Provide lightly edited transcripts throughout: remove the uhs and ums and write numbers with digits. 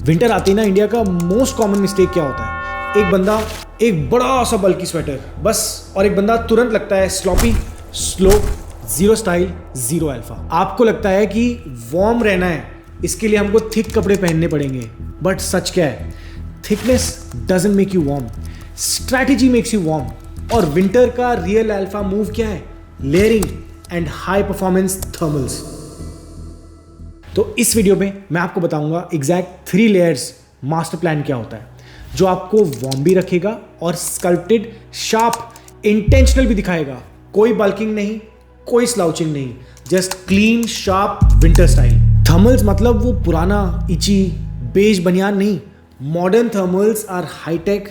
Winter आती ना, India का मोस्ट कॉमन मिस्टेक क्या होता है, एक बंदा एक बड़ा सा बल्की स्वेटर बस, और एक बंदा तुरंत लगता है sloppy, slow, zero style, zero alpha. आपको लगता है कि वार्म रहना है, इसके लिए हमको थिक कपड़े पहनने पड़ेंगे, बट सच क्या है, thickness doesn't make you warm, strategy makes you warm. और विंटर का रियल अल्फा मूव क्या है, layering and high performance thermals. तो इस वीडियो में मैं आपको बताऊंगा एग्जैक्ट 3 लेयर्स मास्टर प्लान क्या होता है, जो आपको वार्म भी रखेगा और स्कल्प्टेड, शार्प, इंटेंशनल भी दिखाएगा। कोई बल्किंग नहीं, कोई स्लाउचिंग नहीं, just clean sharp winter style. Thermals मतलब वो पुराना इची बेज बनियान नहीं, modern thermals are hi-tech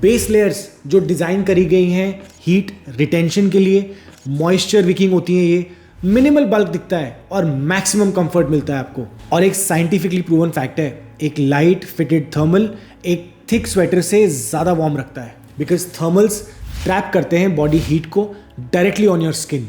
base layers जो डिजाइन करी गई हैं हीट रिटेंशन के लिए। मॉइस्चर विकिंग होती है ये, मिनिमल बल्क दिखता है और मैक्सिमम कंफर्ट मिलता है आपको। और एक साइंटिफिकली प्रूवन फैक्ट है, एक लाइट फिटेड थर्मल एक थिक स्वेटर से ज़्यादा वार्म रखता है, बिकॉज थर्मल्स ट्रैप करते हैं बॉडी हीट को डायरेक्टली ऑन योर स्किन,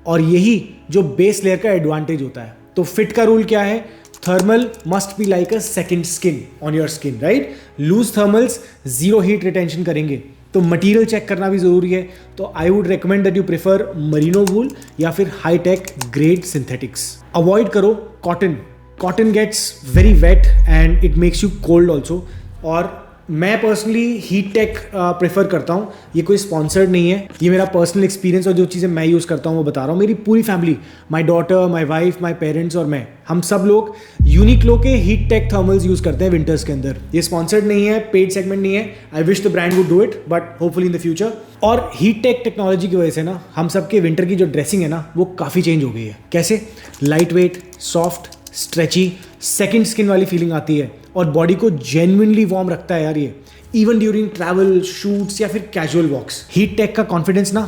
और यही जो बेस लेयर का एडवांटेज होता है। तो फिट का रूल क्या है, thermal must be like a second skin on your skin, right. Loose thermals zero heat retention करेंगे, तो मटेरियल चेक करना भी ज़रूरी है। तो I would recommend that you prefer merino wool या फिर high tech grade synthetics. Avoid करो cotton, cotton gets very wet and it makes you cold also. और मैं पर्सनली हीट टेक प्रेफर करता हूँ, ये कोई स्पॉन्सर्ड नहीं है, ये मेरा पर्सनल एक्सपीरियंस और जो चीज़ें मैं यूज़ करता हूँ वो बता रहा हूँ। मेरी पूरी family, my daughter, my wife, my parents और मैं, हम सब लोग यूनिक्लो के हीट टेक थर्मल्स यूज़ करते हैं विंटर्स के अंदर। ये स्पॉन्सर्ड नहीं है, पेड सेगमेंट नहीं है, I wish the brand would do it but hopefully in the future. और हीट टेक टेक्नोलॉजी की वजह से ना हम सबके विंटर की जो ड्रेसिंग है ना वो काफ़ी चेंज हो गई है। कैसे, light weight, soft, stretchy, second skin वाली फीलिंग आती है और बॉडी को जेन्युइनली वार्म रखता है यार ये, इवन ड्यूरिंग ट्रैवल, शूट्स या फिर कैजुअल वॉक्स। हीट टेक का कॉन्फिडेंस ना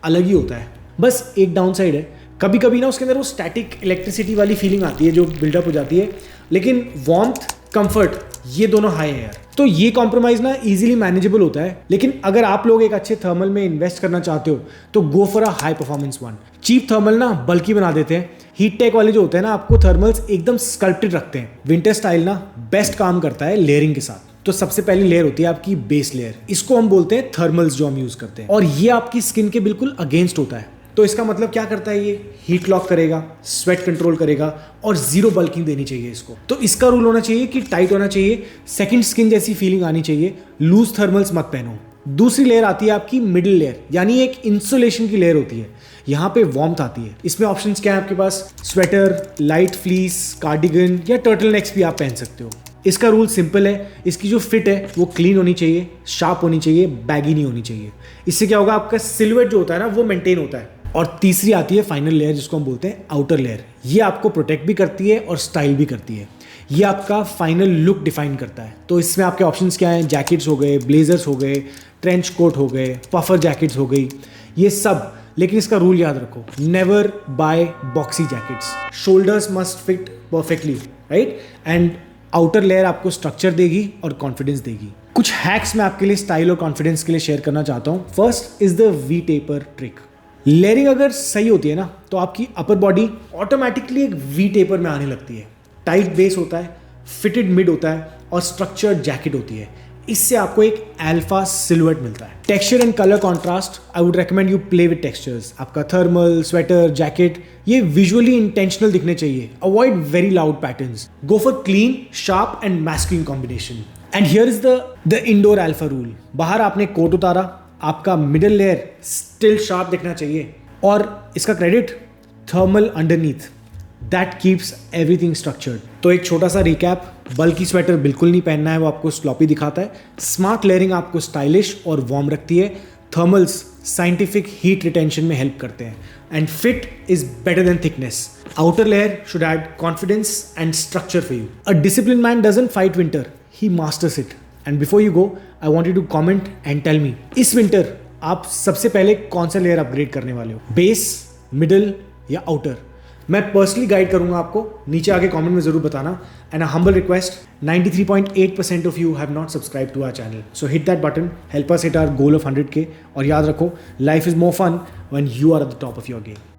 अलग ही होता है। बस एक डाउन साइड है, कभी कभी ना उसके अंदर वो स्टैटिक इलेक्ट्रिसिटी वाली फीलिंग आती है जो बिल्डअप हो जाती है, लेकिन वार्मथ, कंफर्ट, ये दोनों हाई है यार। तो ये कॉम्प्रोमाइज ना इजीली मैनेजेबल होता है। लेकिन अगर आप लोग एक अच्छे थर्मल में इन्वेस्ट करना चाहते हो तो go for a high performance one. Cheap thermal ना बल्कि बना देते हैं, हीट टेक वाले जो होते हैं ना आपको थर्मल्स एकदम स्कल्प्टेड रखते हैं। विंटर स्टाइल ना बेस्ट काम करता है लेयरिंग के साथ। तो सबसे पहली लेयर होती है आपकी बेस लेयर, इसको हम बोलते हैं थर्मल्स जो हम यूज करते हैं, और ये आपकी स्किन के बिल्कुल अगेंस्ट होता है। तो इसका मतलब क्या करता है, ये हीट लॉक करेगा, स्वेट कंट्रोल करेगा और जीरो बल्किंग देनी चाहिए इसको। तो इसका रूल होना चाहिए कि टाइट होना चाहिए, सेकंड स्किन जैसी फीलिंग आनी चाहिए, लूज थर्मल्स मत पहनो। दूसरी लेयर आती है आपकी मिडिल लेयर, यानी एक इंसुलेशन की लेयर होती है। यहाँ पे वार्मथ आती है। इसमें ऑप्शंस क्या है आपके पास, स्वेटर, लाइट फ्लीस, कार्डिगन या टर्टल नेक्स भी आप पहन सकते हो। इसका रूल सिंपल है, इसकी जो फिट है वो क्लीन होनी चाहिए, शार्प होनी चाहिए, बैगी नहीं होनी चाहिए। इससे क्या होगा, आपका सिलुएट जो होता है ना वो मेंटेन होता है। और तीसरी आती है फाइनल लेयर, जिसको हम बोलते हैं आउटर लेयर। ये आपको प्रोटेक्ट भी करती है और स्टाइल भी करती है। ये आपका फाइनल लुक डिफाइन करता है। तो इसमें आपके ऑप्शंस क्या हैं, जैकेट्स हो गए, ब्लेजर्स हो गए, ट्रेंच कोट हो गए, पफर जैकेट्स हो गई, ये सब। लेकिन इसका रूल याद रखो, never buy boxy jackets. Shoulders must fit perfectly, right. And outer layer आपको स्ट्रक्चर देगी और कॉन्फिडेंस देगी। कुछ हैक्स मैं आपके लिए स्टाइल और कॉन्फिडेंस के लिए शेयर करना चाहता हूँ। First is the we taper trick. Layering अगर सही होती है ना तो आपकी अपर बॉडी ऑटोमेटिकली एक वी टेपर में आने लगती है। टाइट बेस होता है, फिटेड मिड होता है और स्ट्रक्चर्ड जैकेट होती है। इससे आपको एक अल्फा सिलुएट मिलता है। Texture and colour contrast, I would recommend you play with textures. आपका थर्मल, स्वेटर, जैकेट ये विजुअली इंटेंशनल दिखने चाहिए। Avoid very loud patterns, go for clean, sharp and masculine combination. And here is the indoor alpha rule. बाहर आपने coat उतारा, आपका middle layer still sharp दिखना चाहिए, और इसका credit thermal underneath, that keeps everything structured. तो एक छोटा सा रिकैप, बल्कि स्वेटर बिल्कुल नहीं पहनना है, वो आपको स्लॉपी दिखाता है। स्मार्ट लेयरिंग आपको स्टाइलिश और वार्म रखती है। थर्मल्स साइंटिफिक हीट रिटेंशन में हेल्प करते हैं। And fit is better than thickness. Outer layer should add confidence and structure for you. A discipline man doesn't fight winter, he masters it. And before you go, I want you to comment and tell me, इस winter आप सबसे पहले कौन सा layer upgrade करने वाले हो, base, middle या आउटर? मैं पर्सनली गाइड करूंगा आपको, नीचे आके कमेंट में जरूर बताना। And a humble request, 93.8% of you have not subscribe to our channel, so hit that button, help us hit our goal of 100K। और याद रखो, life is more fun when you are at the top of your game.